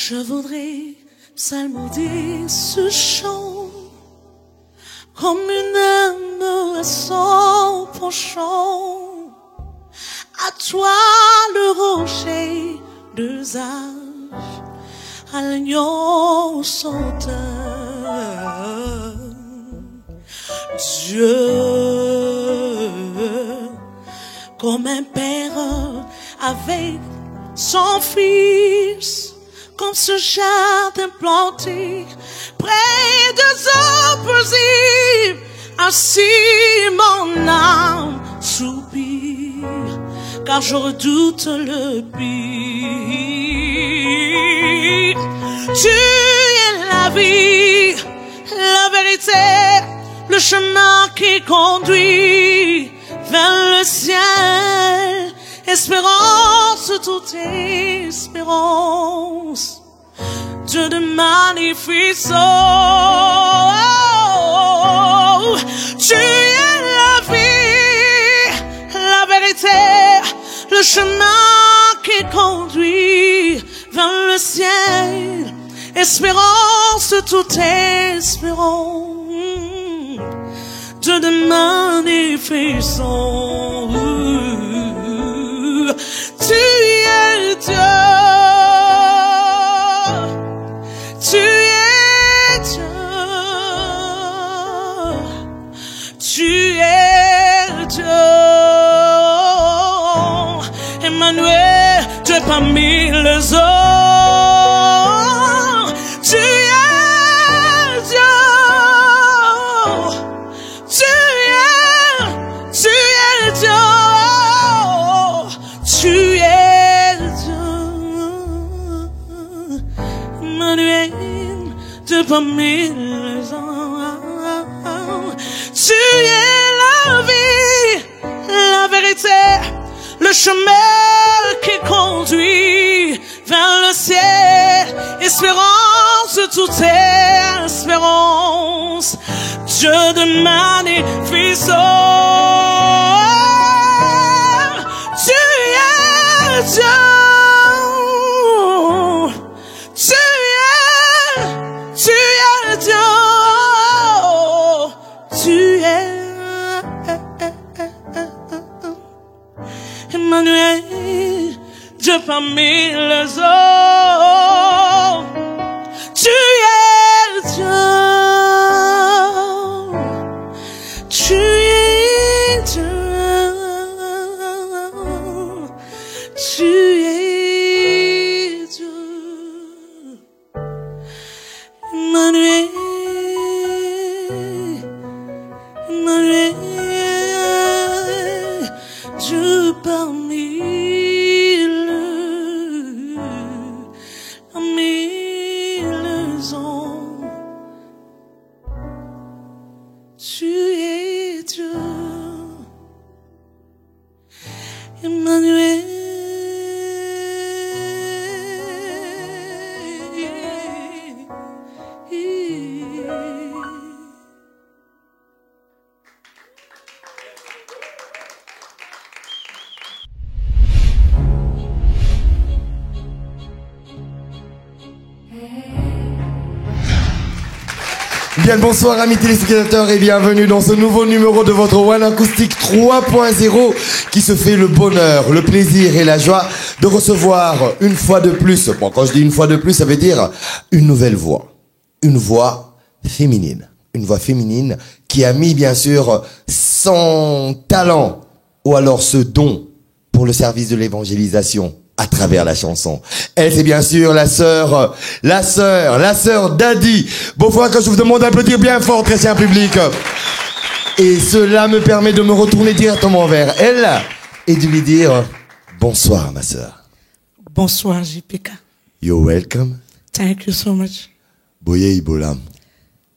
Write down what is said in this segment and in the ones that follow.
Je voudrais psalmodier ce chant comme une âme à son penchant. À toi le rocher de âge, à l'agneau sauteur. Dieu, comme un père avec son fils, comme ce jardin planté près des eaux paisibles, ainsi mon âme soupire, car je redoute le pire. Tu es la vie, la vérité, le chemin qui conduit vers le ciel. Espérance, toute espérance, Dieu de magnificence. Tu es la vie, la vérité, le chemin qui conduit vers le ciel. Espérance, toute espérance, Dieu de magnificence. Tu es Dieu, tu es Dieu, tu es Dieu, Emmanuel, Dieu parmi les hommes. Tu es Dieu, tu es Dieu. Tu es Dieu, Emmanuel, Dieu parmi les hommes. Tu es la vie, la vérité, le chemin qui conduit vers le ciel. Espérance, toute espérance, Dieu de magnificence. Tu es Dieu, tu es Dieu, tu es Emmanuel, Dieu parmi les hommes. Tu es Dieu, tu es Dieu. Tu es Dieu, Emmanuel, Emmanuel, Dieu parmi les hommes. Tu es Dieu, Emmanuel. Bien le bonsoir amis téléspectateurs et bienvenue dans ce nouveau numéro de votre One Acoustic 3.0 qui se fait le bonheur, le plaisir et la joie de recevoir une fois de plus, bon quand je dis une fois de plus ça veut dire une nouvelle voix, une voix féminine qui a mis bien sûr son talent ou alors ce don pour le service de l'évangélisation à travers la chanson. Elle, c'est bien sûr la sœur d'Adi. Beauvoir, que je vous demande d'applaudir bien fort, très cher public. Et cela me permet de me retourner directement vers elle et de lui dire bonsoir, ma sœur. Bonsoir, JPK. You're welcome. Thank you so much. Boye Ibolam.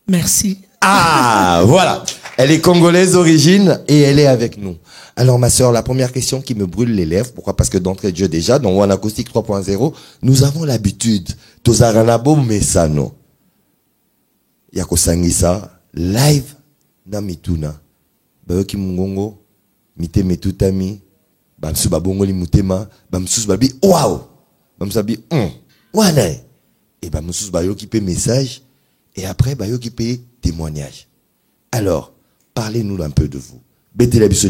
Merci. Ah, voilà. Elle est congolaise d'origine et elle est avec nous. Alors ma sœur, la première question qui me brûle les lèvres, pourquoi? Parce que d'entrée de jeu déjà, dans One Acoustic 3.0, nous avons l'habitude, tozaranabo mesano, yako sangisa, live na mituna, bayoki mungongo, mite metutami, bamsu babongo li mutema, bamsu babi, wow, bamsu babi, wana, Et ben, monsieur, bah, yo qui paye message. Et après, bah, yo qui paye témoignage. Alors, parlez-nous un peu de vous. Bête la bisou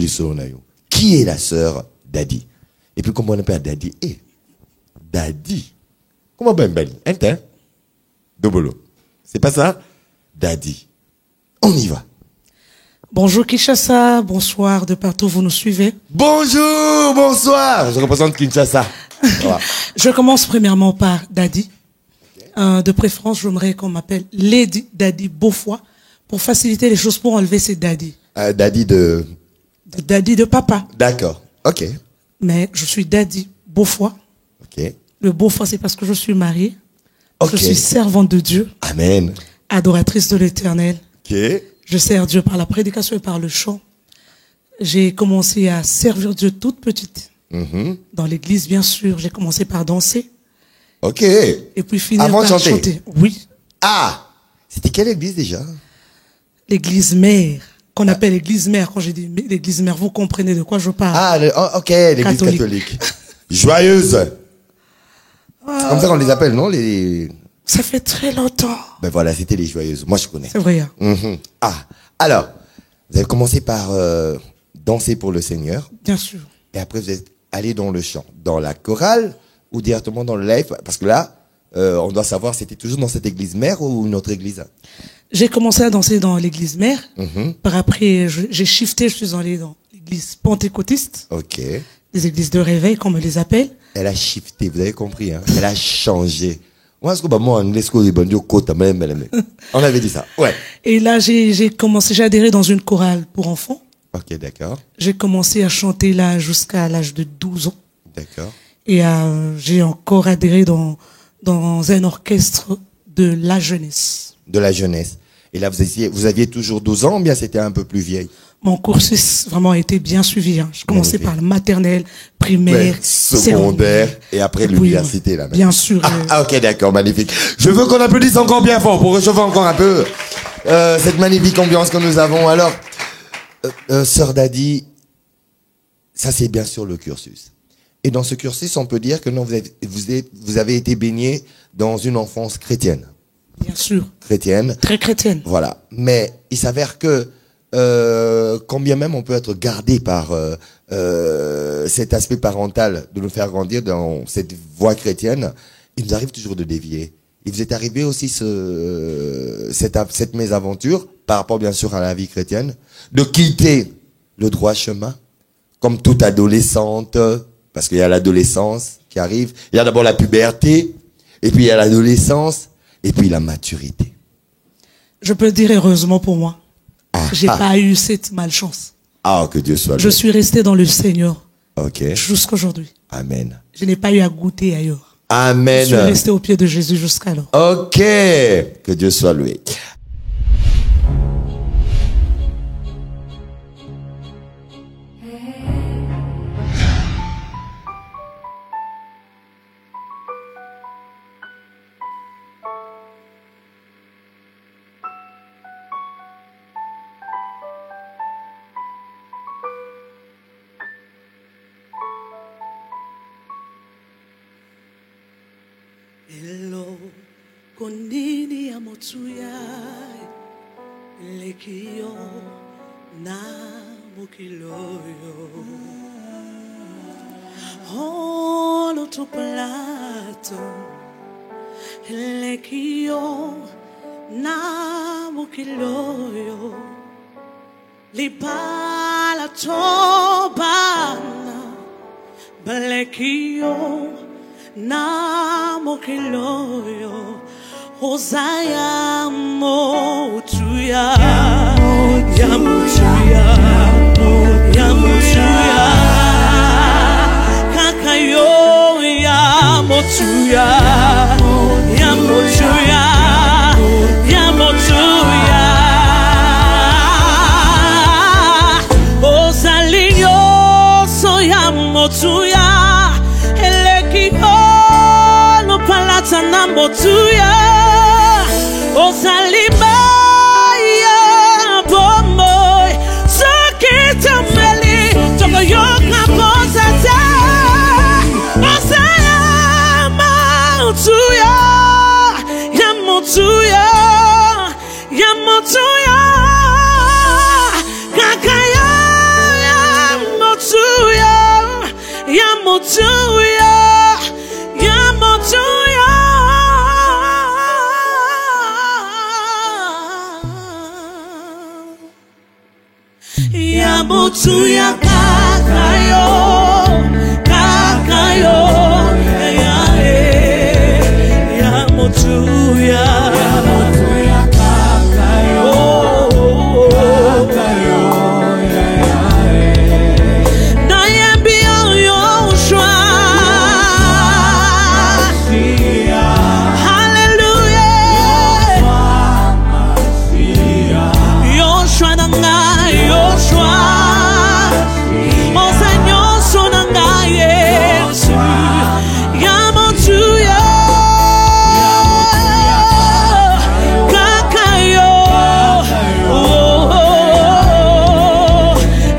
qui est la sœur Dadi? Et puis, comment on appelle Dadi? Dadi. Comment ben Bali? Hein? Dobolo. C'est pas ça? Dadi. On y va. Bonjour Kinshasa, bonsoir de partout où vous nous suivez. Bonjour, bonsoir. Je représente Kinshasa. Voilà. Je commence premièrement par Dadi. De préférence, j'aimerais qu'on m'appelle Lady Dadi Beaufoy pour faciliter les choses, pour enlever ces Dadi. Dadi de Dadi de papa. D'accord. Ok. Mais je suis Dadi Beaufoy. Ok. Le Beaufoy, c'est parce que je suis mariée. Ok. Je suis servante de Dieu. Amen. Adoratrice de l'Éternel. Ok. Je sers Dieu par la prédication et par le chant. J'ai commencé à servir Dieu toute petite. Dans l'église, bien sûr. J'ai commencé par danser. Ok. Et puis finir Avant de par chanter. chanter. Oui. Ah, c'était quelle église déjà? L'église mère. Qu'on appelle l'église mère. Quand j'ai dit l'église mère, vous comprenez de quoi je parle. Ah, ok, l'église catholique. Joyeuse. C'est comme ça qu'on les appelle, non? Ça fait très longtemps. Ben voilà, c'était les joyeuses. Moi, je connais. C'est vrai. Hein? Ah, alors, vous avez commencé par danser pour le Seigneur. Bien sûr. Et après, vous êtes allé dans le chant, dans la chorale ou directement dans le live? Parce que là, on doit savoir, c'était toujours dans cette église mère ou une autre église? J'ai commencé à danser dans l'église mère. Par après, j'ai shifté, je suis allé dans l'église pentecôtiste. Ok. Les églises de réveil, comme on les appelle. Elle a shifté, vous avez compris, hein? Elle a changé. Moi, est-ce que moi, en esco de bandio côte, on avait dit ça. Ouais. Et là, j'ai adhéré dans une chorale pour enfants. Ok, d'accord. J'ai commencé à chanter là jusqu'à l'âge de 12 ans. D'accord. Et j'ai encore adhéré dans un orchestre de la jeunesse. De la jeunesse. Et là, vous aviez toujours 12 ans, ou bien c'était un peu plus vieille? Mon cursus vraiment a été bien suivi. Hein. Je commençais par le maternel, primaire, secondaire, et après l'université. Là, bien sûr. Ok, d'accord, magnifique. Je veux qu'on applaudisse encore bien fort pour réchauffer encore un peu cette magnifique ambiance que nous avons. Alors, sœur Dadi, ça c'est bien sûr le cursus. Et dans ce cursus, on peut dire que non, vous avez été baigné dans une enfance chrétienne. Bien sûr. Chrétienne. Très chrétienne. Voilà. Mais il s'avère que quand bien même on peut être gardé par cet aspect parental de nous faire grandir dans cette voie chrétienne, il nous arrive toujours de dévier. Il vous est arrivé aussi cette mésaventure par rapport bien sûr à la vie chrétienne, de quitter le droit chemin, comme toute adolescente, parce qu'il y a l'adolescence qui arrive, il y a d'abord la puberté, et puis il y a l'adolescence, et puis la maturité. Je peux dire heureusement pour moi. J'ai pas eu cette malchance. Ah, que Dieu soit loué. Je suis resté dans le Seigneur. Ok. Jusqu'aujourd'hui. Amen. Je n'ai pas eu à goûter ailleurs. Amen. Je suis resté au pied de Jésus jusqu'alors. Ok. Que Dieu soit loué. Hello, konini ya motuya, lekio na mukiloyo. Holo tu plato, lekio na mukiloyo. Lipala tobana, lekio na mokiloyo. Hosaya motuya, ya motuya, ya motuya. Kakayo ya motuya, ya motuya, ya motuya. Osalinyo so ya motuya. Sana motuya osalima ya bomoy sakita meli toko yoka posata osaya motuya motuya, ya motuya, kakaya, ya motuya, ya motuya, ya motuya. Ya motuya kakayo, kakayo, ya motuya, kakayo, na yambia Yoshua, hallelujah, Yoshua nanga, Yoshua, oh Seigneur, son nanga Yesu, ya motuya, kakayo, oh,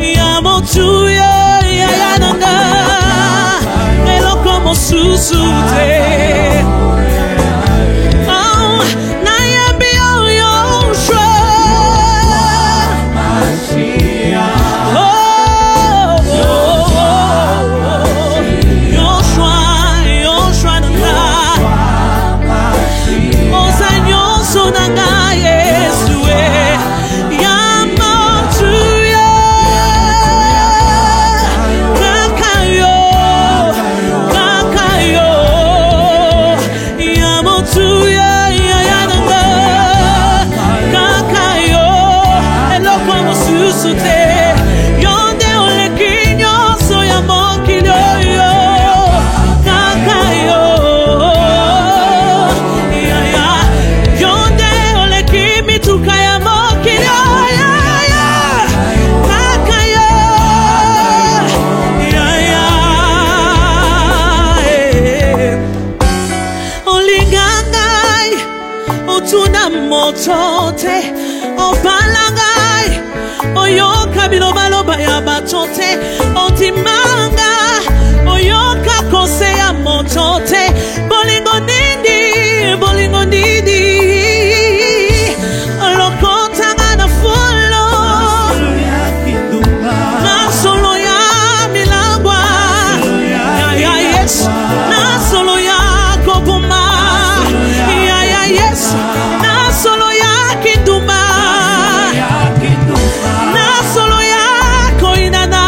ya motuya, ya nanga, eloko mosusute. Motote, o balangai, o yoka bilobaloba ya batote, o timanga, o yoka kose ya motote, bolingo nindi, lokotanga na fulo, na solo ya milagwa, ya yes, na solo ya kopuma, ya yes. Solo ya kinduma, na solo ya koinana,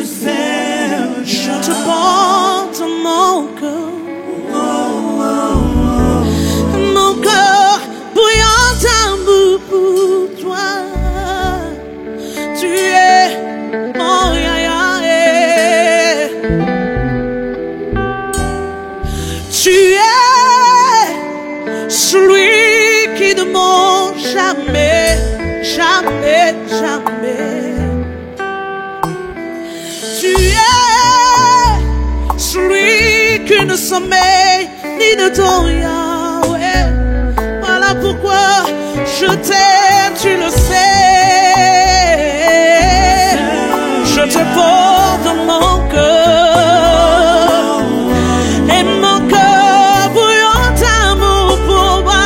sais, je te porte mon cœur. Mon cœur bouillant d'amour pour toi. Tu es mon yaya. Tu es celui qui ne ment jamais, jamais, jamais. Tu es celui qui ne sommeille ni ne dort, Yahweh. Voilà pourquoi je t'aime, tu le sais. Je te porte dans mon cœur. Et mon cœur bouillant d'amour pour moi.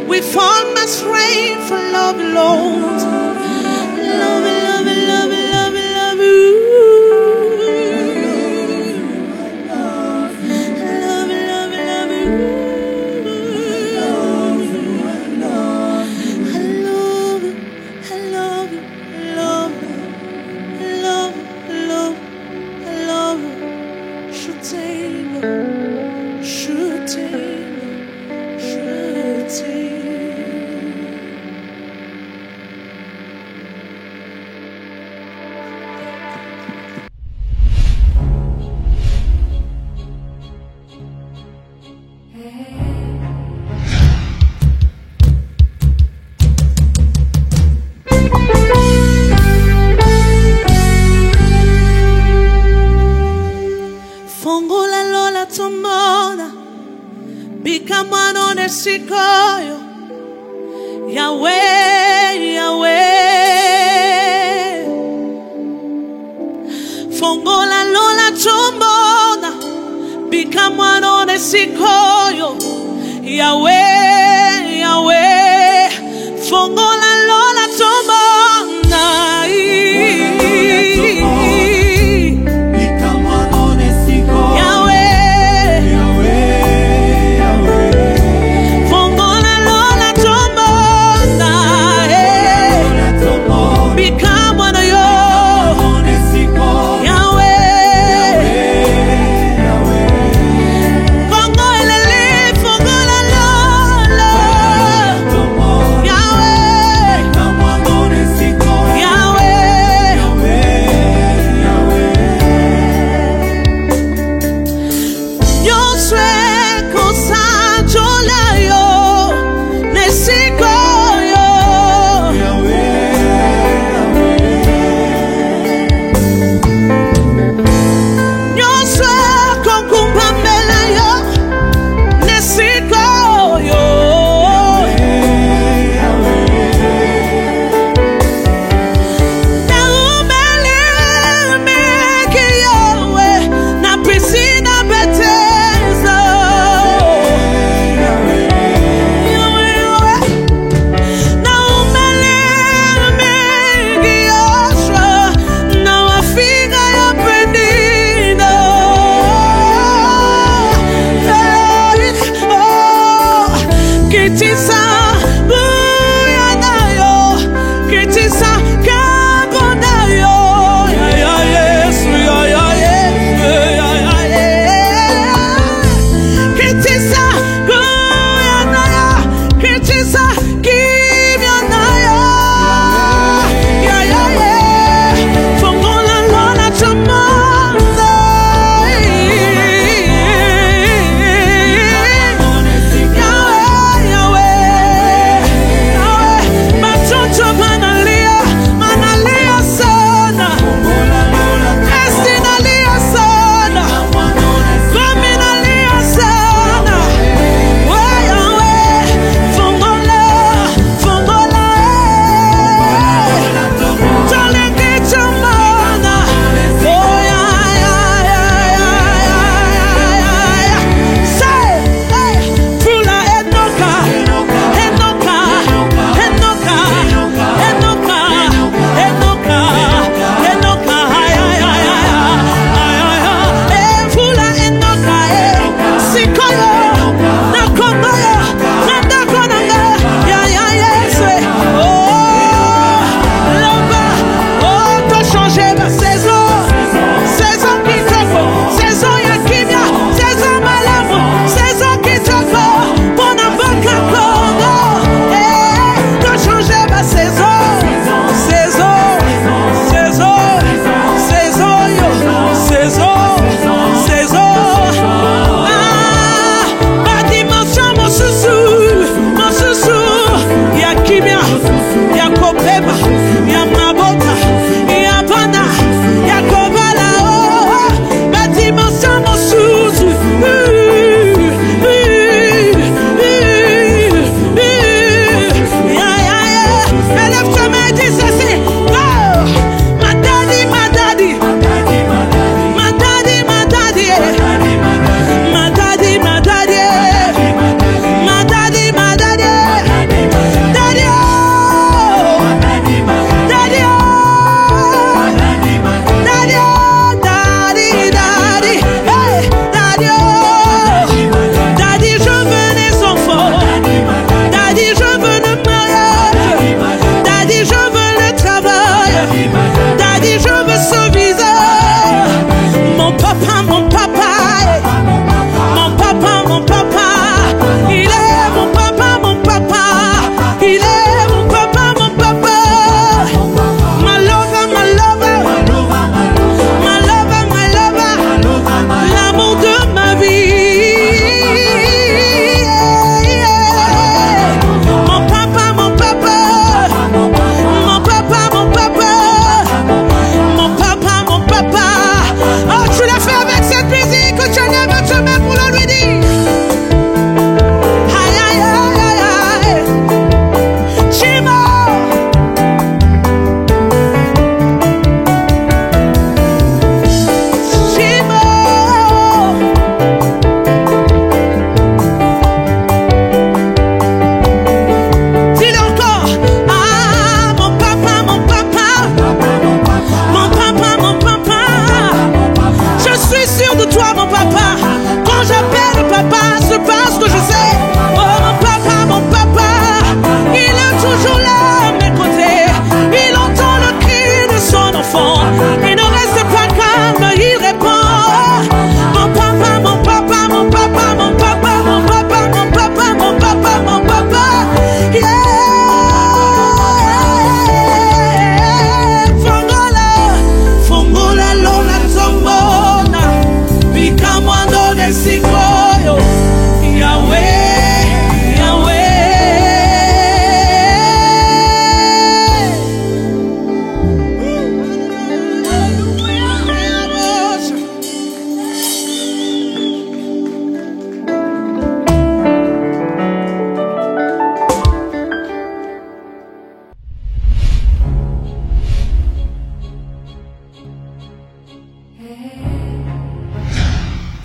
With all my strength for love alone. Love, love, love, love, love you. Love, love, love you. I love you, I love you, love, love, love, love. Je t'aime, je t'aime, je t'aime. Fongola lola tomona, bikamano nesikoyo, Yahweh, Yahweh. Fongola lola tomona, bikamano nesikoyo, Yahweh, Yahweh. Fongola lola tomona.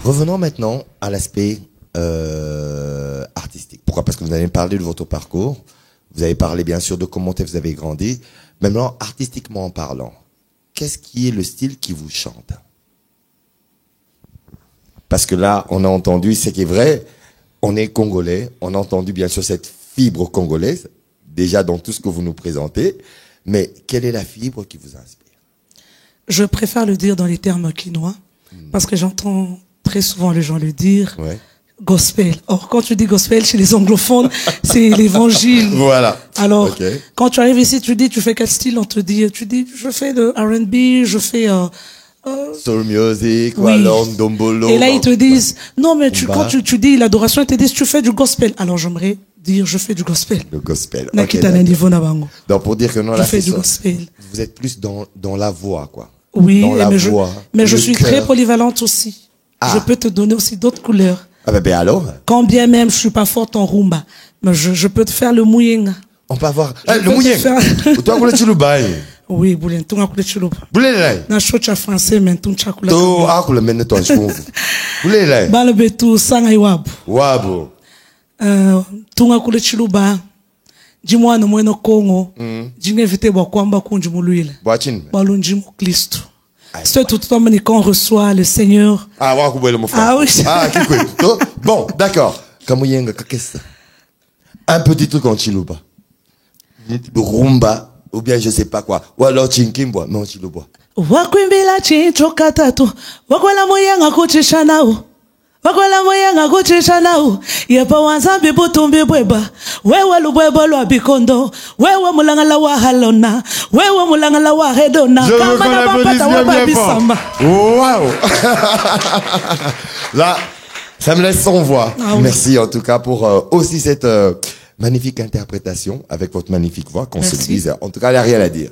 Revenons maintenant à l'aspect artistique. Pourquoi? Parce que vous avez parlé de votre parcours, vous avez parlé bien sûr de comment vous avez grandi. Maintenant, artistiquement parlant, qu'est-ce qui est le style qui vous chante? Parce que là, on a entendu, ce qui est vrai, on est congolais, on a entendu bien sûr cette fibre congolaise, déjà dans tout ce que vous nous présentez, mais quelle est la fibre qui vous inspire? Je préfère le dire dans les termes quinois, parce que j'entends très souvent les gens le dire. Ouais. Gospel. Or, quand tu dis gospel chez les anglophones, c'est l'évangile. Voilà. Alors, Okay. quand tu arrives ici, tu dis, tu fais quel style? On te dit, tu dis, je fais de R&B, je fais Soul music, oui. alors dombolo. Et là, ils te disent, non, mais quand tu dis l'adoration, ils te disent, tu fais du gospel. Alors, j'aimerais dire, je fais du gospel. Le gospel. Okay, donc, pour dire que non, je là, fais du gospel. Vous êtes plus dans la voix, quoi. Oui, dans la mais voix, je suis cœur. très polyvalente aussi. Ah. Je peux te donner aussi d'autres couleurs. Ah ben alors? Quand bien même je suis pas forte en rumba, mais je peux te faire le mouyenga. On peut avoir... Je le peux te mouyen. faire- Toi, vous l'êtes le bail. Oui, boulen, tout le chuluba. Vous l'êtes là. Na chocha français, mais tout chakula. Toi, ah, vous le menez toi, je vous. Vous l'êtes là. Balabetu sanga iwabu. Wabo. Tunga kule chiluba. Jimwa no mweno Congo. Jinge vite bwa kwamba kunji muluile. Boachin. Balunji mu Kristo. C'est tout le temps quand on reçoit le Seigneur. Ah, ouais, vous voyez mon frère. Ah oui. Ah, qui quoi? Bon, d'accord. Kamouyenga, qu'est-ce que un petit truc en chiluba. Rumba, ou bien je sais pas quoi. Ou alors chinkimbo, mais en chiluba. Wakwimbila chincho katatu. Wakwela moyenga kuchisha nao. Wakwela moyenga kuchisha nao. Yepa wanzambi butumbi bweba. Wewe lubweba lwa bikondo. Wewe mulangala wa halona. Wewe mulangala wa hedona. Je veux Kama qu'on na l'applaudisse bapata wa bien fort. babisamba. Waouh. Là, ça me laisse sans voix. Ah oui. Merci en tout cas pour aussi cette magnifique interprétation avec votre magnifique voix, qu'on se Merci. dise. En tout cas, il n'y a rien à dire.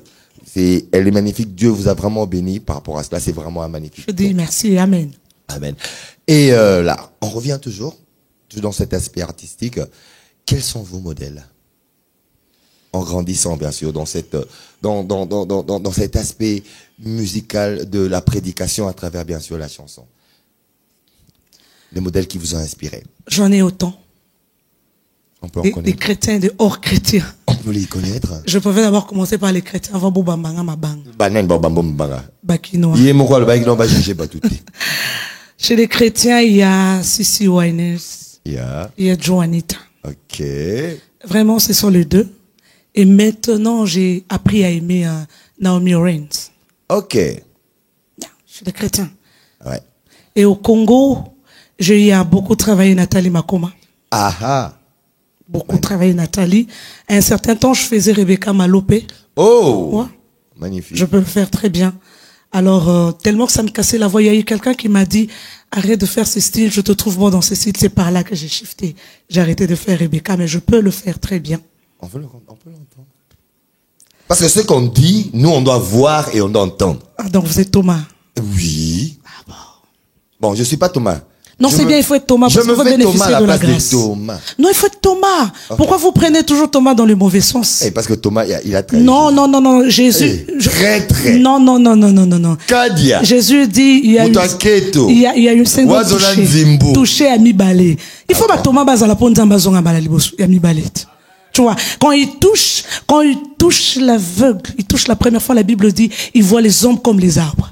Elle est magnifique. Dieu vous a vraiment béni par rapport à cela. C'est vraiment un magnifique. Je dis merci et amen. Amen. Et là, on revient toujours dans cet aspect artistique. Quels sont vos modèles? En grandissant, bien sûr, dans cet aspect musical de la prédication à travers, bien sûr, la chanson. Les modèles qui vous ont inspiré. J'en ai autant. On peut en Des connaître. chrétiens, des hors chrétiens. On peut les connaître. Je pouvais d'abord commencer par les chrétiens avant Boubambanga Mabang. Banen, bambambambanga. Bakinois. Il est mon quoi, le bail, non, va juger, pas tout. Chez les chrétiens, il y a Sissi Winers, Yeah. il y a Joanita. Ok. Vraiment, ce sont les deux. Et maintenant, j'ai appris à aimer Naomi Raines. Ok. Chez les chrétiens. Ouais. Et au Congo, j'ai eu à beaucoup travaillé Nathalie Makoma. Ah ah. Beaucoup travaillé Nathalie. À un certain temps, je faisais Rebecca Malopé. Oh. Ouais. Magnifique. Je peux le faire très bien. Alors, tellement que ça me cassait la voix, il y a eu quelqu'un qui m'a dit, arrête de faire ce style, je te trouve bon dans ce style. C'est par là que j'ai shifté. J'ai arrêté de faire Rebecca, mais je peux le faire très bien. On peut l'entendre. Parce que ce qu'on dit, nous, on doit voir et on doit entendre. Ah, donc vous êtes Thomas. Oui. Bon, je suis pas Thomas. Non, c'est bien, il faut être Thomas Je parce me qu'il faut fais Thomas bénéficier à la de la place grâce. de Thomas. Non, il faut être Thomas. Pourquoi vous prenez toujours Thomas dans le mauvais sens? Eh, parce que Thomas, il a trahi. Non, non, non, non, Jésus. Eh, très. Non, non, non, non, non, non, non. Kadia. Jésus dit, il y a Mutaketo. il y a une scène Wazola Nzimbo. touché à mi-balé. Il faut pas Thomas Bazala Ponza Bazonga Balalibosu, à mi-balé. Tu vois, quand il touche l'aveugle, il touche la première fois, la Bible dit, il voit les hommes comme les arbres.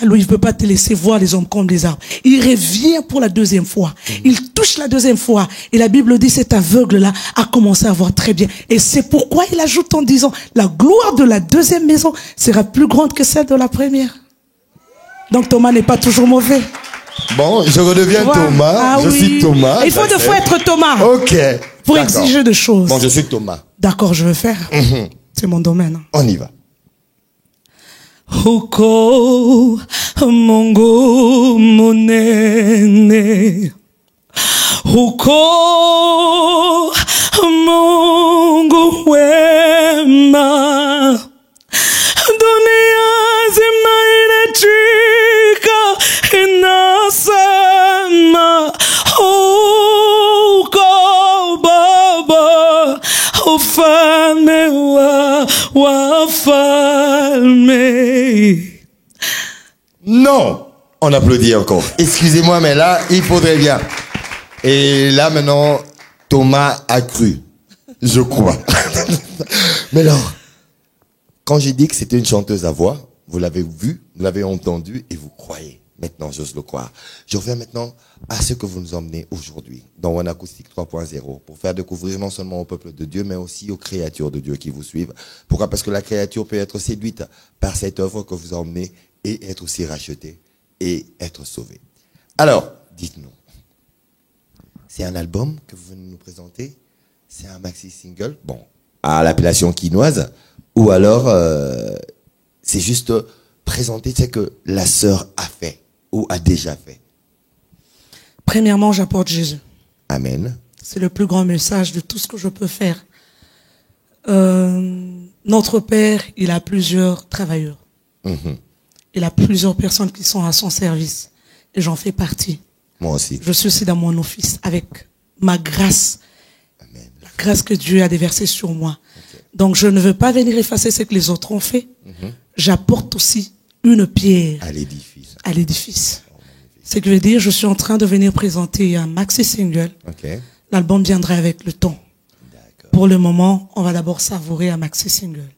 Alors, il ne peut pas te laisser voir les hommes comme les arbres. Il revient pour la deuxième fois. Il touche la deuxième fois. Et la Bible dit, cet aveugle-là a commencé à voir très bien. Et c'est pourquoi il ajoute en disant, la gloire de la deuxième maison sera plus grande que celle de la première. Donc Thomas n'est pas toujours mauvais. Bon, je redeviens Voilà. Thomas. Ah je oui. suis Thomas. Il faut deux fois être Thomas. Ok. Pour D'accord. exiger des choses. Bon, je suis Thomas. D'accord, je veux faire. C'est mon domaine. On y va. Huko Mungu munene, huko Mungu wema, dunia zima inachika inasema, huko Baba ufalme wa wafalme. Non, on applaudit encore. Excusez-moi, mais là, il faudrait bien. Et là, maintenant, Thomas a cru. Je crois. Mais alors, quand j'ai dit que c'était une chanteuse à voix, vous l'avez vu, vous l'avez entendu et vous croyez. Maintenant, j'ose le croire. Je reviens maintenant à ce que vous nous emmenez aujourd'hui dans One Acoustic 3.0 pour faire découvrir non seulement au peuple de Dieu, mais aussi aux créatures de Dieu qui vous suivent. Pourquoi? Parce que la créature peut être séduite par cette œuvre que vous emmenez et être aussi rachetée et être sauvée. Alors, dites-nous, c'est un album que vous venez nous présenter? C'est un maxi-single? Bon, à l'appellation quinoise? Ou alors, c'est juste présenter ce que la sœur a fait ou a déjà fait? Premièrement, j'apporte Jésus. Amen. C'est le plus grand message de tout ce que je peux faire. Notre Père, il a plusieurs travailleurs. Il a plusieurs personnes qui sont à son service. Et j'en fais partie. Moi aussi. Je suis aussi dans mon office avec ma grâce. Amen. La grâce que Dieu a déversée sur moi. Okay. Donc je ne veux pas venir effacer ce que les autres ont fait. J'apporte aussi une pierre à l'édifice. À l'édifice. Ce qui veut dire, je suis en train de venir présenter un maxi single. Okay. L'album viendra avec le temps. Pour le moment, on va d'abord savourer un maxi single.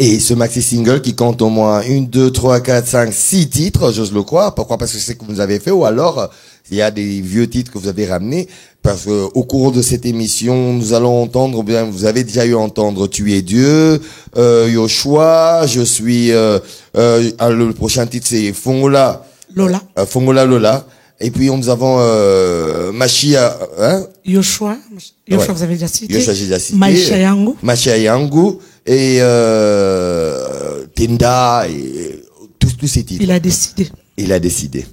Et ce maxi single qui compte au moins 1, 2, 3, 4, 5, 6 titres, j'ose le croire. Pourquoi? Parce que c'est ce que vous avez fait, ou alors il y a des vieux titres que vous avez ramenés. Parce que au cours de cette émission, nous allons entendre, bien, vous avez déjà eu à entendre Tu es Dieu, Yoshua, je suis, le prochain titre c'est Fongola. Lola. Fongola Lola. Et puis nous avons Machia, hein? Yoshua, ouais. Vous avez déjà cité. Yoshua, j'ai déjà cité. Maisha Yangu et Tenda et tous ces titres. Il a décidé. Il a décidé.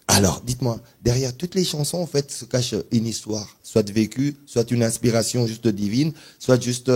Alors, dites-moi, derrière toutes les chansons, en fait, se cache une histoire, soit vécue, soit une inspiration juste divine, soit juste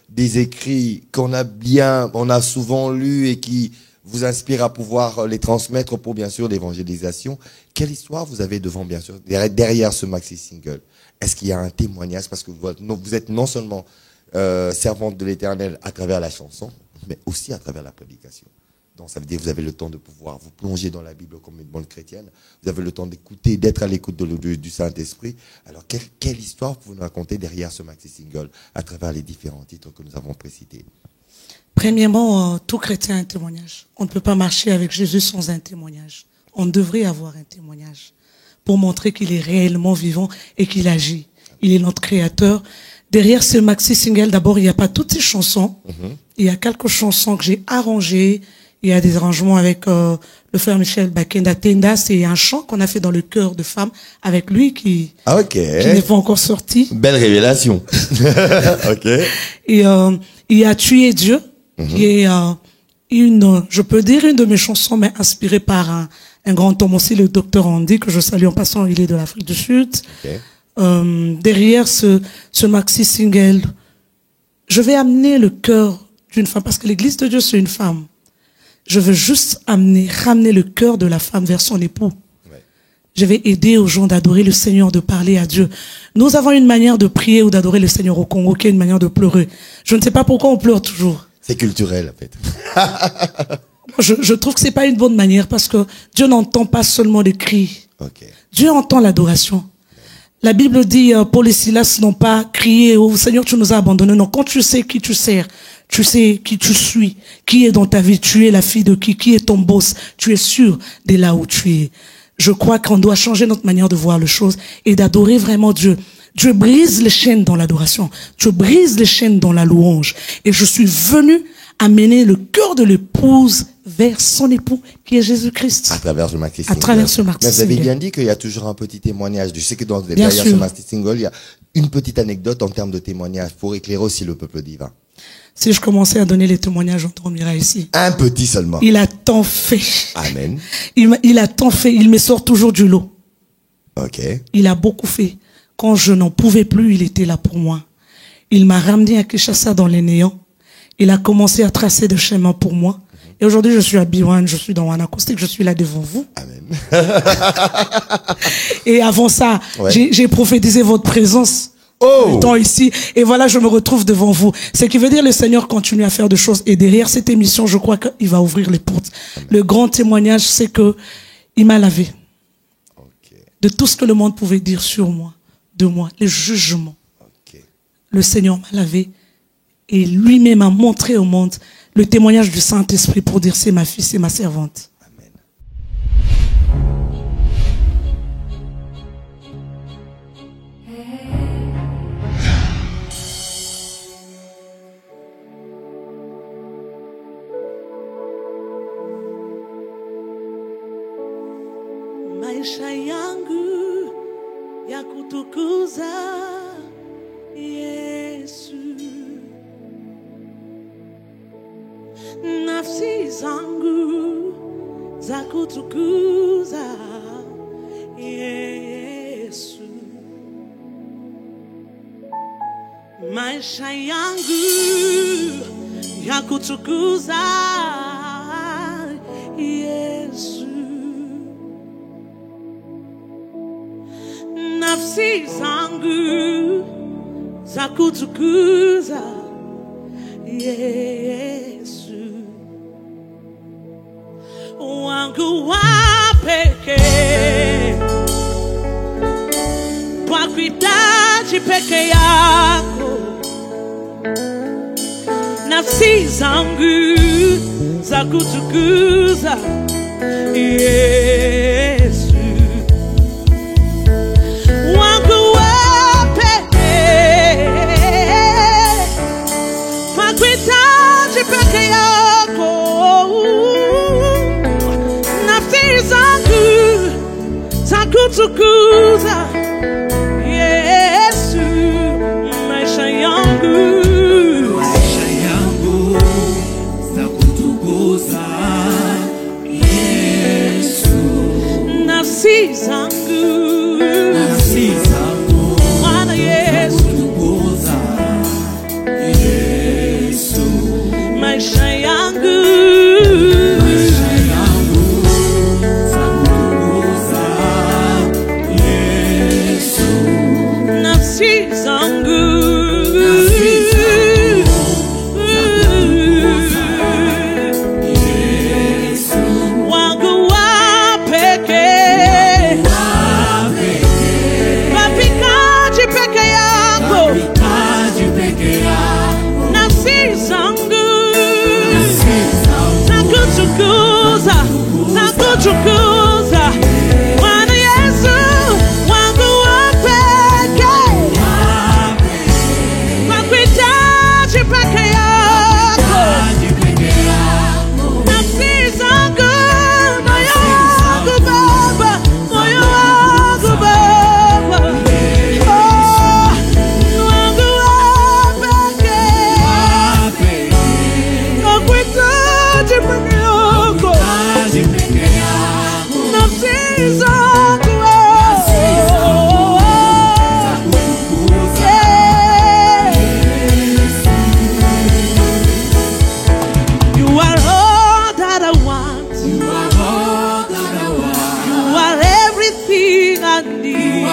des écrits qu'on a souvent lus et qui vous inspirent à pouvoir les transmettre pour, bien sûr, l'évangélisation. Quelle histoire vous avez devant, bien sûr, derrière ce maxi single? Est-ce qu'il y a un témoignage? Parce que vous êtes non seulement servante de l'Éternel à travers la chanson, mais aussi à travers la prédication. Donc ça veut dire que vous avez le temps de pouvoir vous plonger dans la Bible comme une bonne chrétienne. Vous avez le temps d'écouter, d'être à l'écoute du Saint-Esprit. Alors quelle histoire pouvez-vous nous raconter derrière ce maxi single à travers les différents titres que nous avons précités? Premièrement, tout chrétien a un témoignage. On ne peut pas marcher avec Jésus sans un témoignage. On devrait avoir un témoignage pour montrer qu'il est réellement vivant et qu'il agit. Il est notre créateur. Derrière ce maxi single, d'abord, il n'y a pas toutes ces chansons. Il y a quelques chansons que j'ai arrangées. Il y a des arrangements avec le frère Michel Bakenda. Tenda, c'est un chant qu'on a fait dans le chœur de femmes avec lui qui n'est pas encore sorti. Belle révélation. Ok. Et il y a Tu es Dieu, qui est je peux dire une de mes chansons, mais inspirée par un grand homme aussi, le docteur Andy, que je salue en passant, il est de l'Afrique du Sud. Okay. Derrière ce maxi single, je vais amener le cœur d'une femme, parce que l'église de Dieu, c'est une femme. Je veux juste ramener le cœur de la femme vers son époux. Ouais. Je vais aider aux gens d'adorer le Seigneur, de parler à Dieu. Nous avons une manière de prier ou d'adorer le Seigneur au Congo, qui est une manière de pleurer. Je ne sais pas pourquoi on pleure toujours. C'est culturel, en fait. Je trouve que c'est pas une bonne manière, parce que Dieu n'entend pas seulement des cris. Okay. Dieu entend l'adoration. La Bible dit, Paul et Silas n'ont pas crié, oh Seigneur, tu nous as abandonnés. Non, quand tu sais qui tu sers, tu sais qui tu suis, qui est dans ta vie, tu es la fille de qui est ton boss, tu es sûr de là où tu es. Je crois qu'on doit changer notre manière de voir les choses et d'adorer vraiment Dieu. Dieu brise les chaînes dans l'adoration. Dieu brise les chaînes dans la louange. Et je suis venu amener le cœur de l'épouse vers son époux, qui est Jésus-Christ. À travers ce maxi single. À travers ce maxi single. Mais vous avez bien dit qu'il y a toujours un petit témoignage. Je sais que derrière ce maxi single, il y a une petite anecdote en termes de témoignage pour éclairer aussi le peuple divin. Si je commençais à donner les témoignages, on dormirait ici. Un petit seulement. Il a tant fait. Amen. Il a tant fait. Il me sort toujours du lot. Ok. Il a beaucoup fait. Quand je n'en pouvais plus, il était là pour moi. Il m'a ramené à Kinshasa dans les néants. Il a commencé à tracer des chemins pour moi. Et aujourd'hui, je suis à B1, je suis dans One Acoustic, je suis là devant vous. Amen. Et avant ça, ouais. j'ai prophétisé votre présence. Oh! Temps ici. Et voilà, je me retrouve devant vous. Ce qui veut dire le Seigneur continue à faire des choses. Et derrière cette émission, je crois qu'il va ouvrir les portes. Amen. Le grand témoignage, c'est que Il m'a lavé. De tout ce que le monde pouvait dire sur moi, de moi, les jugements. Le Seigneur m'a lavé et lui-même a montré au monde le témoignage du Saint-Esprit pour dire c'est ma fille, c'est ma servante. Amen. Maisha yangu ya kutukuza Yesu, nafsi zangu za kutukuza Yesu, maisha yangu ya kutukuza Yesu, nafsi zangu za kutukuza Yesu, wangu wa pekee, twakuhitaji peke yako, nafsi zangu za kutukuza Yesu, wangu wa pekee, twakuhitaji peke yako, nafsi zangu za kutukuza Yesu, maisha yangu za kutukuza Yesu, nafsi zangu Bwana Yesu, kutukuza Yesu, maisha yangu za kutukuza Yesu, nafsi zangu wangu wa pekee, wapikaji peke yako, nafsi zangu za kutukuza, za kutukuza Bwana Yesu, wangu wa pekee, wakuhitaji peke yako, nafsi zangu, moyo wangu Baba, moyo wangu Baba, oh, wangu wa pekee, wakuhitaji peke yako, nafsi zangu, you are all that I want. You are everything I need.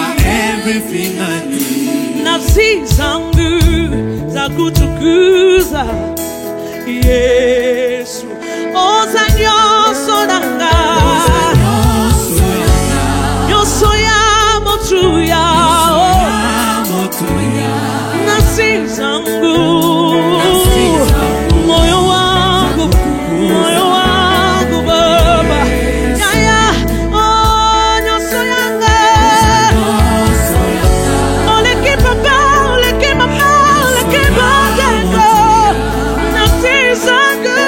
Nafsi zangu za kutukuza Yesu, oza nyoso nanga, nyoso ya motu yao, nafsi zangu, moyo wangu Baba, yaya, oh, nyoso yanga, oleke papa, oleke mama, oleke bagengo, nafsi zangu,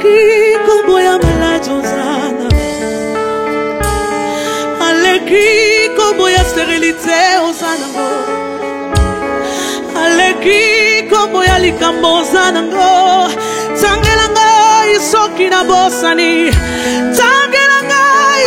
aleki kombo ya maladi ozana, aleki kombo ya sterilité ozana ngo, aleki kombo ya likambo ozana ngo. Tangela ngai soki na bosani, tangela ngai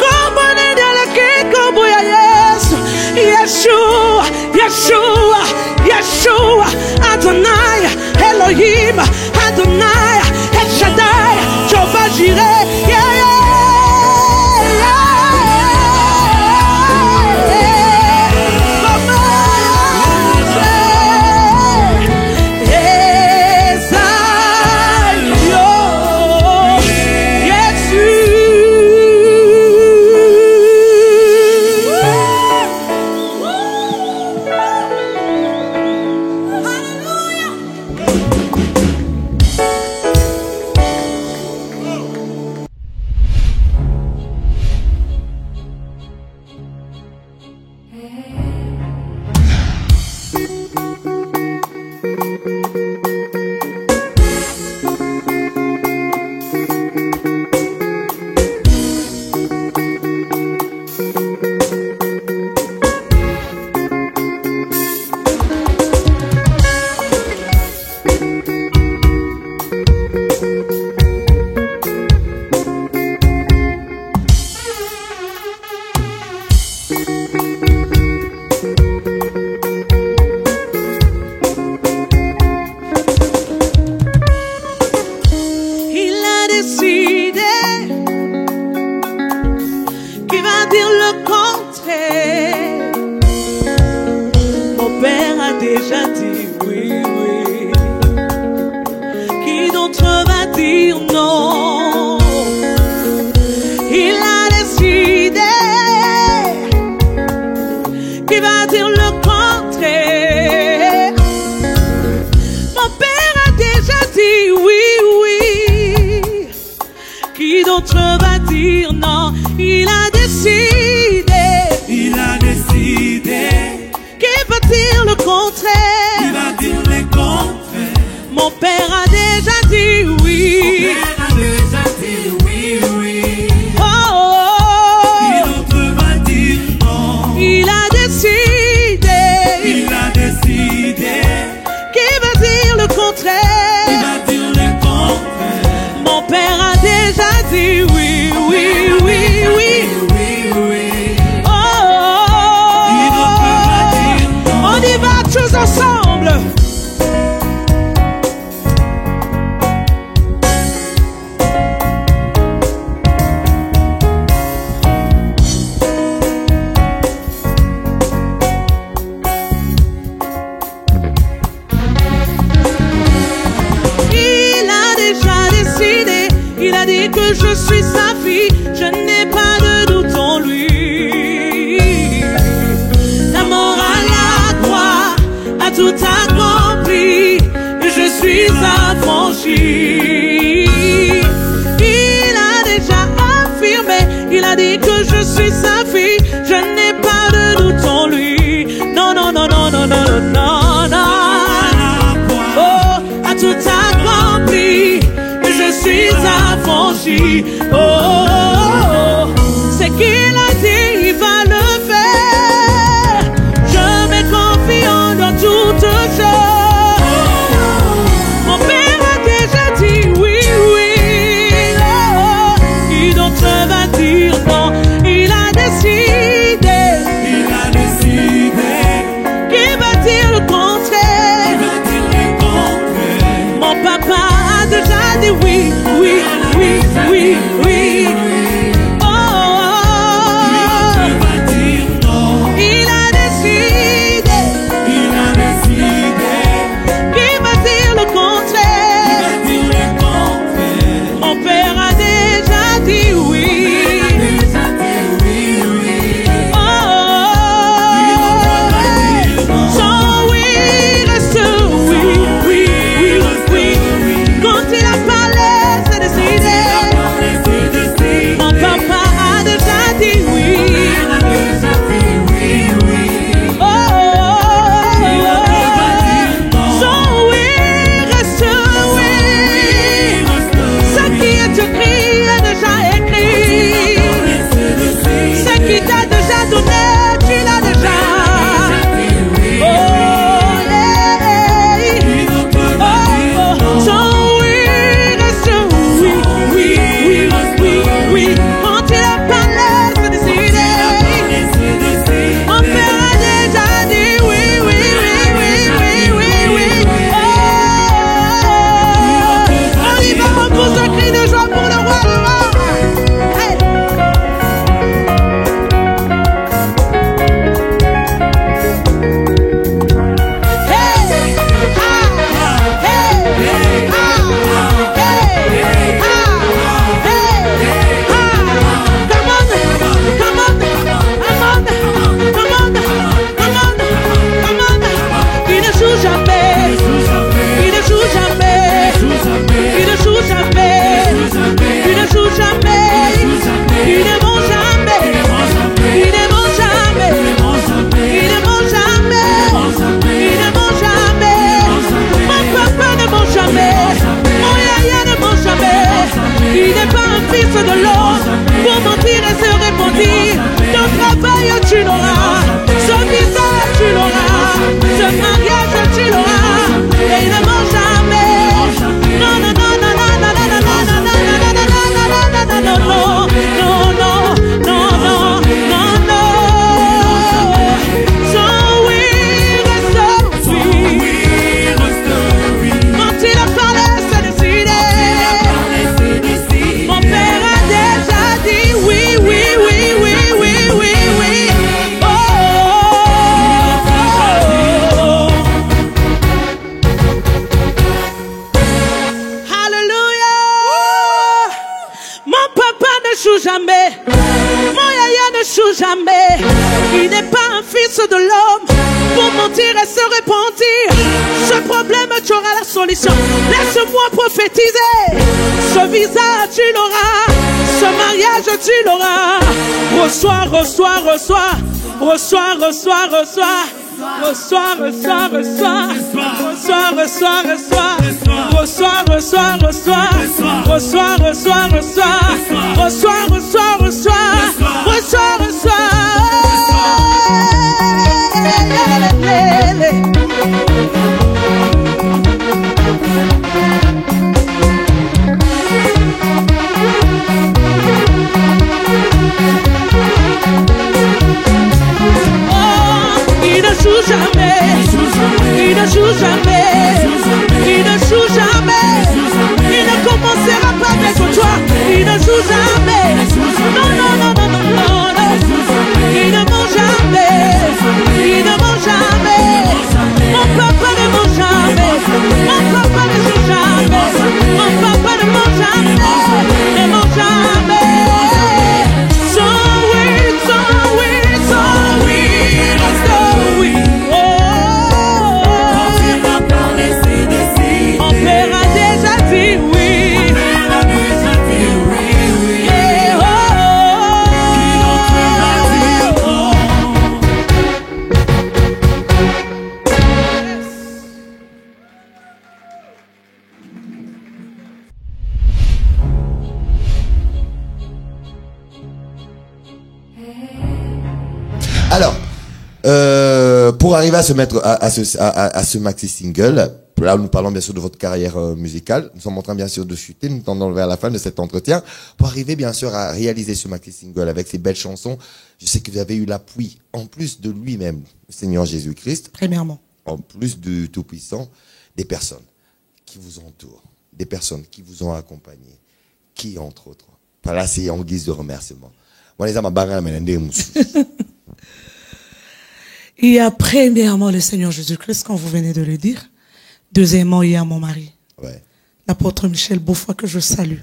kombo nini aleki kombo ya Yesu. Yeshua, Yeshua, Yeshua, Adonai, Elohim, Adonai, El Shaddai, Jehovah Jireh, yeah, yeah, Quand il a parlé, c'est décidé. de l'homme pour mentir et se repentir. Ton travail, tu l'auras. Ce visage, tu l'auras. Ce mariage, tu l'auras. Et ne mens jamais. Non, non, non, non, non, non, non, non, non, non, non, non, non, non, non, non, non, non. So we're a story. Mentir à parler, c'est décidé. Mon père a déjà dit oui, oui, oui, oui, oui, oui, oui. Oh, oh, oh. Hallelujah. Mon papa ne joue jamais. Mon yaya ne joue jamais. Il n'est pas un fils de l'homme pour mentir et se repentir. Ce problème, tu auras la solution. Laisse-moi prophétiser. Ce visage, tu l'auras. Ce mariage, tu l'auras. Reçois, reçois, reçois. Reçois, reçois, reçois. Reçois, reçois, reçois. Reçois, reçois, reçois. Reçois, reçois, reçois. Reçois, reçois, reçois. Reçois, reçois, reçois. Reçois, reçois. Il ne joue jamais. Il ne joue jamais. Il ne joue jamais. Il ne commencera pas avec toi. Il ne joue jamais. Non, non, non, non, non, non, non. Il ne ment jamais. Il ne ment jamais. Mon papa ne ment jamais. Mon papa ne joue jamais. Mon papa ne ment jamais. Ne ment jamais. So weird, so weird, so weird, so weird. Oh, mon père a déjà dit oui. Yeah, oh, Alors, pour arriver à se mettre à ce maxi single, là nous parlons bien sûr de votre carrière musicale, nous sommes en train bien sûr de chuter, nous tendons vers la fin de cet entretien, pour arriver bien sûr à réaliser ce maxi single avec ces belles chansons. Je sais que vous avez eu l'appui, en plus de lui-même, le Seigneur Jésus-Christ, premièrement. en plus du Tout-Puissant, des personnes qui vous entourent, des personnes qui vous ont accompagné, qui entre autres. Voilà, c'est en guise de remerciement. Il y a premièrement le Seigneur Jésus-Christ, comme vous venez de le dire. Deuxièmement, il y a mon mari, Ouais. l'apôtre Michel Beaufoy, que je salue.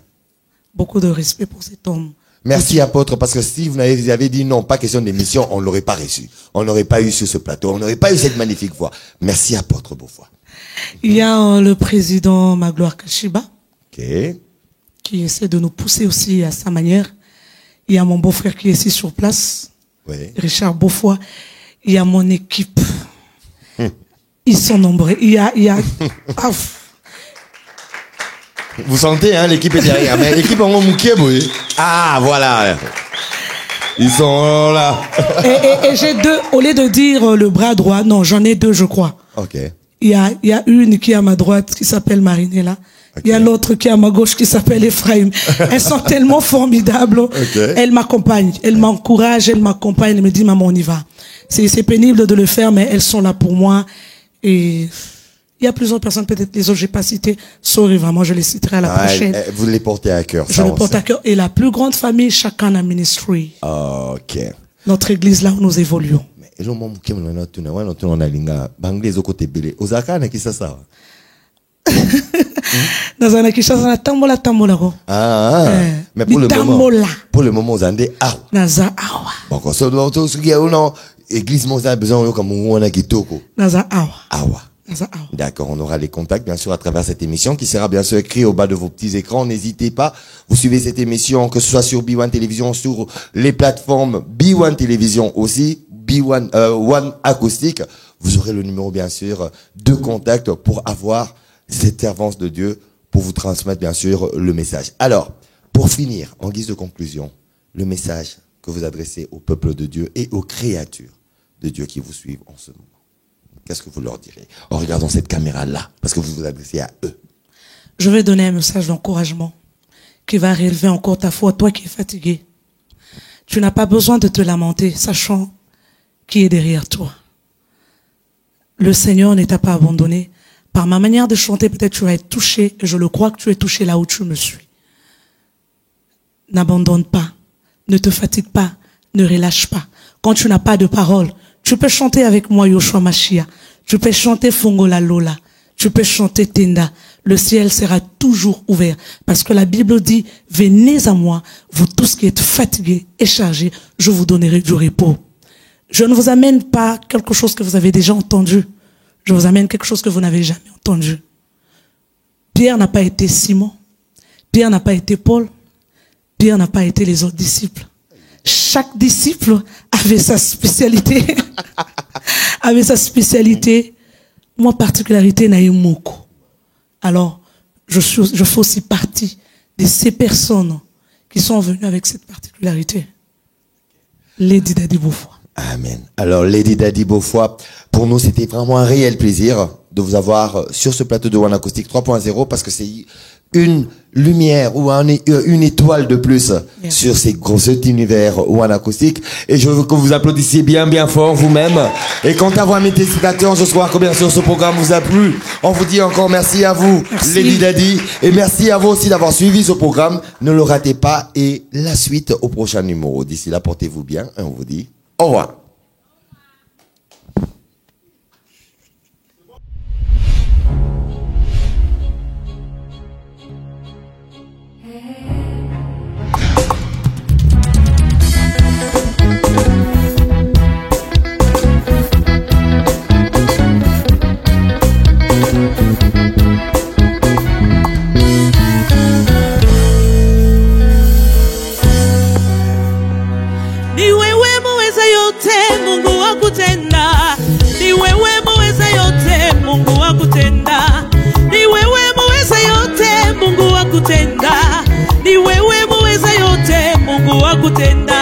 Beaucoup de respect pour cet homme. Merci apôtre, parce que si vous avez dit non, pas question d'émission, on l'aurait pas reçu. On n'aurait pas eu sur ce plateau, on n'aurait pas eu cette magnifique voix. Merci apôtre Beaufoy. Il y a le président Magloire Kashiba, Ok. qui essaie de nous pousser aussi à sa manière. Il y a mon beau-frère qui est ici sur place, Oui. Richard Beaufoy. Il y a mon équipe. Ils sont nombreux. Il y a ah, Vous sentez, hein, l'équipe est derrière. Mais l'équipe en mouquet, oui. Ah, voilà. Ils sont là. et j'ai deux, au lieu de dire le bras droit, non, j'en ai deux, je crois. Ok. Il y a une qui est à ma droite, qui s'appelle Marinella. Il y a l'autre qui est à ma gauche, qui s'appelle Ephraim. Elles sont tellement formidables. Okay. Elles m'accompagnent, elles m'encouragent, elles m'accompagnent, elles me disent, maman, on y va. C'est pénible de le faire, mais elles sont là pour moi. Et il y a plusieurs personnes, peut-être les autres, j'ai pas cité. Sorry, vraiment, je les citerai à la prochaine. Vous les portez à cœur. Je les porte à cœur. Et la plus grande famille, chacun a ministry. Ok. Notre église, là où nous évoluons. Mais elo mo mouquet mo na tuna wana tuna na linga bangles côté belé. Ozaka na kisa sawa. Dans un Kinshasa, na tambola tambola ko. Mais pour le moment, vous avez Naza awa. bon, quand ça doit tout ce qui est non, église mon a besoin comme on a kitoko. Naza awa. Awa. Naza awa. D'accord, on aura les contacts bien sûr à travers cette émission qui sera bien sûr écrit au bas de vos petits écrans. N'hésitez pas, vous suivez cette émission que ce soit sur B1 Télévision, sur les plateformes B1 Télévision aussi, B1 One Acoustique. Vous aurez le numéro bien sûr de contact pour avoir cette servance de Dieu pour vous transmettre bien sûr le message. Alors, Pour finir, en guise de conclusion, le message que vous adressez au peuple de Dieu et aux créatures de Dieu qui vous suivent en ce moment. Qu'est-ce que vous leur direz en regardant cette caméra-là, parce que vous vous adressez à eux? Je vais donner un message d'encouragement qui va relever encore ta foi, toi qui es fatigué. Tu n'as pas besoin de te lamenter, sachant qui est derrière toi. Le Seigneur ne t'a pas abandonné. Par ma manière de chanter, peut-être tu vas être touché, et je le crois que tu es touché là où tu me suis. N'abandonne pas, ne te fatigue pas, ne relâche pas. Quand tu n'as pas de parole, tu peux chanter avec moi Yoshua Mashiach, tu peux chanter Fongola Lola, tu peux chanter Tenda. Le ciel sera toujours ouvert. Parce que la Bible dit, venez à moi, vous tous qui êtes fatigués et chargés, je vous donnerai du repos. Je ne vous amène pas quelque chose que vous avez déjà entendu. Je vous amène quelque chose que vous n'avez jamais entendu. Pierre n'a pas été Simon. Pierre n'a pas été Paul. Pierre n'a pas été les autres disciples. Chaque disciple avait sa spécialité. Avait sa spécialité. Moi, particularité, Naïmoko. Alors, je fais aussi partie de ces personnes qui sont venues avec cette particularité. Lady Daddy Beaufoy. Amen. Alors, Lady Daddy Beaufoy, pour nous, c'était vraiment un réel plaisir de vous avoir sur ce plateau de One Acoustic 3.0 parce que c'est une lumière ou une étoile de plus sur cet univers One Acoustic. Et je veux que vous applaudissiez bien, bien fort vous-même. Et quant à vous, mes téléspectateurs, j'espère que bien sûr ce programme vous a plu. On vous dit encore merci à vous, Lady Daddy. Et merci à vous aussi d'avoir suivi ce programme. Ne le ratez pas. Et la suite au prochain numéro. D'ici là, portez-vous bien. Et on vous dit au revoir. Ni wewe muweza yote, Mungu wa kutenda.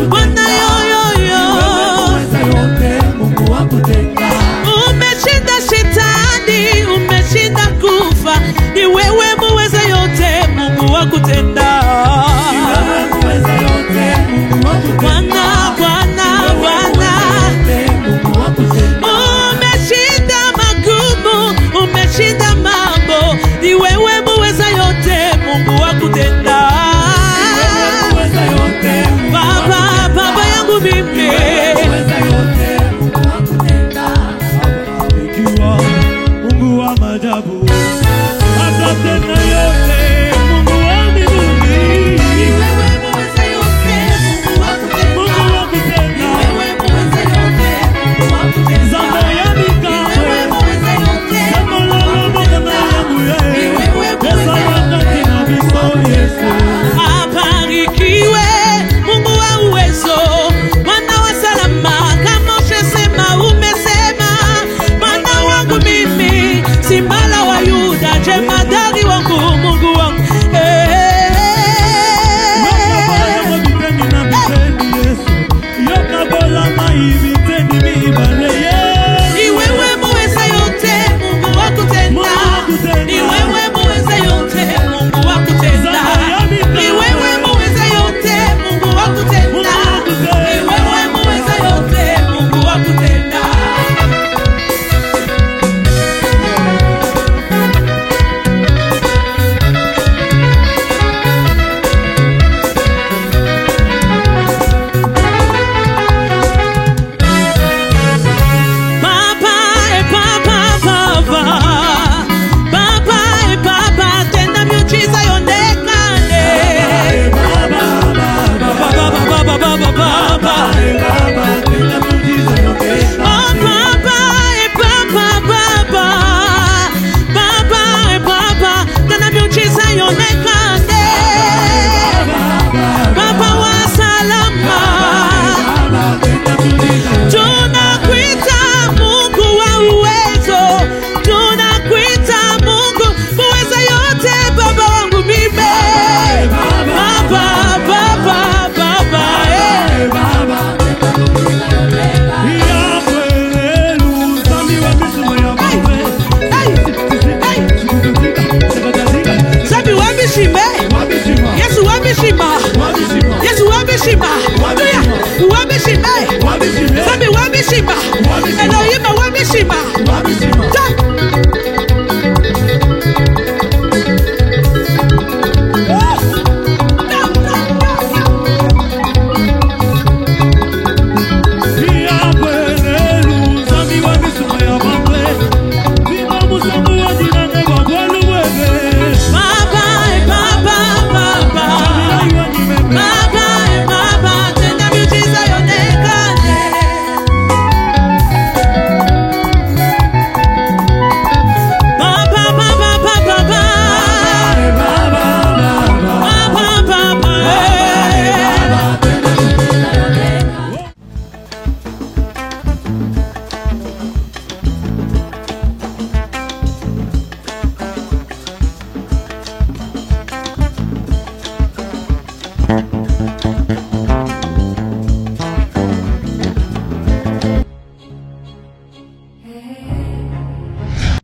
Bwana yoyoyo, umeshinda shetani, umeshinda kufa. Ni wewe muweza yote, Mungu wa kutenda.